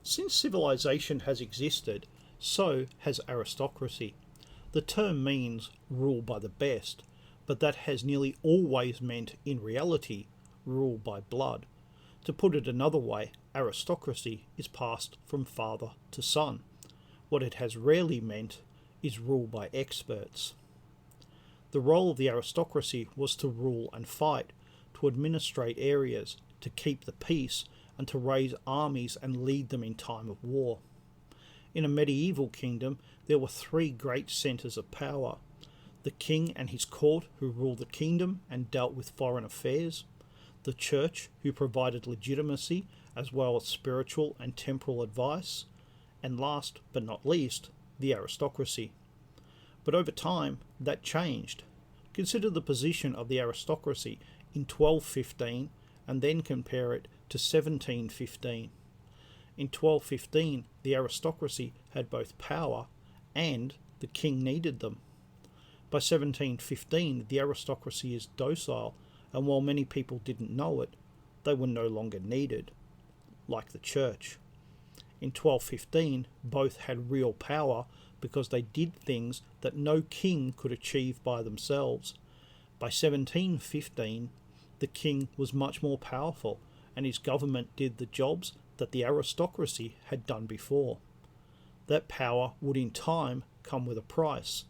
Since civilization has existed, so has aristocracy. The term means rule by the best, but that has nearly always meant, in reality, rule by blood. To put it another way, aristocracy is passed from father to son. What it has rarely meant is rule by experts. The role of the aristocracy was to rule and fight, to administrate areas, to keep the peace, and to raise armies and lead them in time of war. In a medieval kingdom, there were three great centres of power: the king and his court, who ruled the kingdom and dealt with foreign affairs; the church, who provided legitimacy as well as spiritual and temporal advice; and last but not least, the aristocracy. But over time, that changed. Consider the position of the aristocracy in 1215 and then compare it to 1715. In 1215, the aristocracy had both power and the king needed them. By 1715, the aristocracy is docile, and while many people didn't know it, they were no longer needed, like the church. In 1215, both had real power because they did things that no king could achieve by themselves. By 1715, the king was much more powerful, and his government did the jobs that the aristocracy had done before. That power would in time come with a price.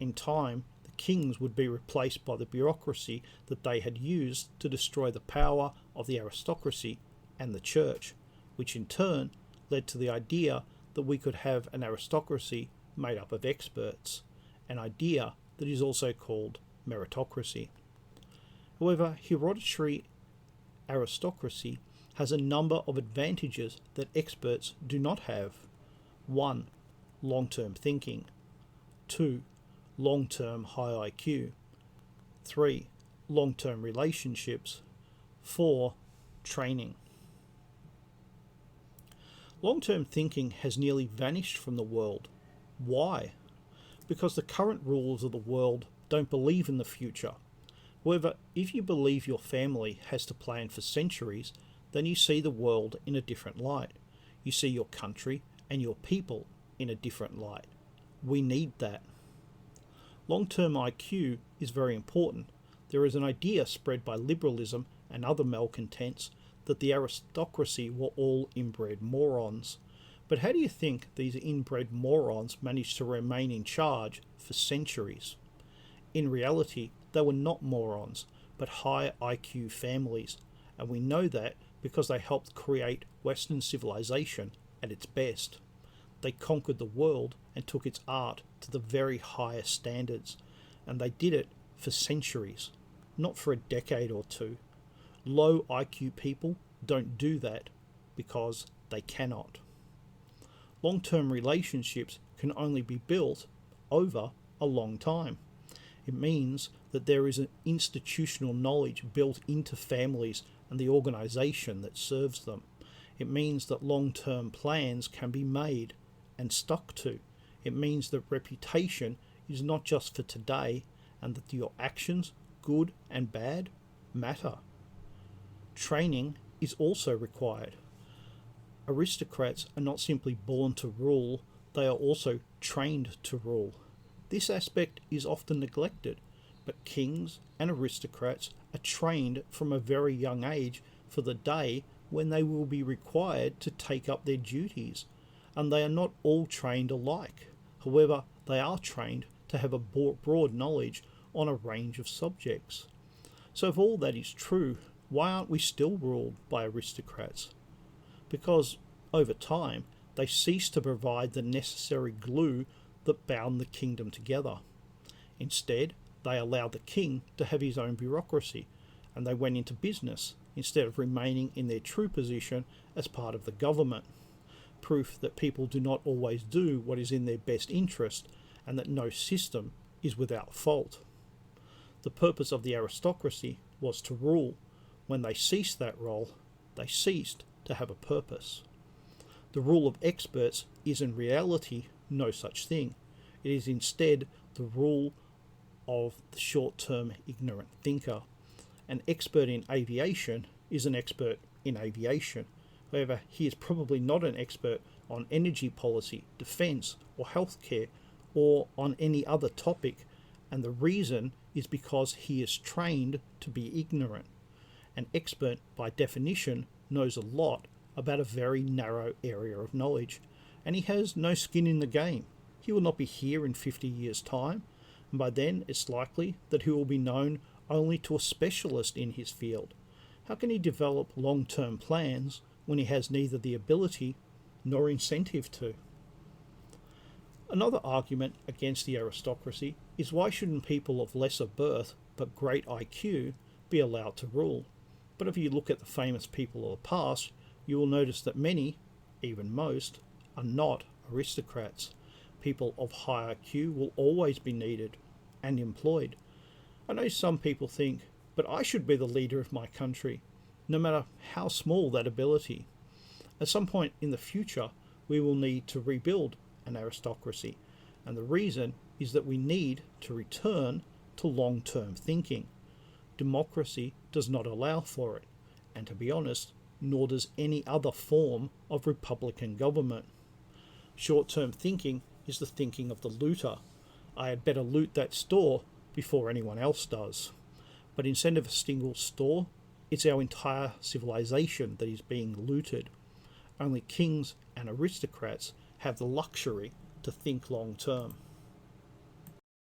In time, the kings would be replaced by the bureaucracy that they had used to destroy the power of the aristocracy and the church, which in turn led to the idea that we could have an aristocracy made up of experts, an idea that is also called meritocracy. However, hereditary aristocracy has a number of advantages that experts do not have. 1. Long-term thinking. 2. Long-term high IQ. 3. Long-term relationships. 4. Training. Long-term thinking has nearly vanished from the world. Why? Because the current rulers of the world don't believe in the future. However, if you believe your family has to plan for centuries, then you see the world in a different light. You see your country and your people in a different light. We need that. Long-term IQ is very important. There is an idea spread by liberalism and other malcontents that the aristocracy were all inbred morons. But how do you think these inbred morons managed to remain in charge for centuries? In reality, they were not morons, but high IQ families, and we know that because they helped create Western civilization at its best. They conquered the world and took its art to the very highest standards, and they did it for centuries, not for a decade or two. Low IQ people don't do that because they cannot. Long-term relationships can only be built over a long time. It means that there is an institutional knowledge built into families and the organisation that serves them. It means that long-term plans can be made and stuck to. It means that reputation is not just for today, and that your actions, good and bad, matter. Training is also required. Aristocrats are not simply born to rule, they are also trained to rule. This aspect is often neglected, but kings and aristocrats are trained from a very young age for the day when they will be required to take up their duties, and they are not all trained alike. However, they are trained to have a broad knowledge on a range of subjects. So if all that is true, why aren't we still ruled by aristocrats? Because over time, they ceased to provide the necessary glue that bound the kingdom together. Instead, they allowed the king to have his own bureaucracy, and they went into business instead of remaining in their true position as part of the government. Proof that people do not always do what is in their best interest, and that no system is without fault. The purpose of the aristocracy was to rule. When they ceased that role, they ceased to have a purpose. The rule of experts is in reality no such thing. It is instead the rule of the short-term ignorant thinker. An expert in aviation is an expert in aviation, However, he is probably not an expert on energy policy, defence, or healthcare, or on any other topic, and the reason is because he is trained to be ignorant. An expert, by definition, knows a lot about a very narrow area of knowledge, and he has no skin in the game. He will not be here in 50 years' time, and by then it's likely that he will be known only to a specialist in his field. How can he develop long-term plans when he has neither the ability nor incentive to? Another argument against the aristocracy is why shouldn't people of lesser birth but great IQ be allowed to rule? But if you look at the famous people of the past, you will notice that many, even most, are not aristocrats. People of high IQ will always be needed and employed. I know some people think, but I should be the leader of my country, no matter how small that ability. At some point in the future, we will need to rebuild an aristocracy, and the reason is that we need to return to long-term thinking. Democracy does not allow for it, and to be honest, nor does any other form of republican government. Short-term thinking is the thinking of the looter. I had better loot that store before anyone else does. But instead of a single store, it's our entire civilization that is being looted. Only kings and aristocrats have the luxury to think long term.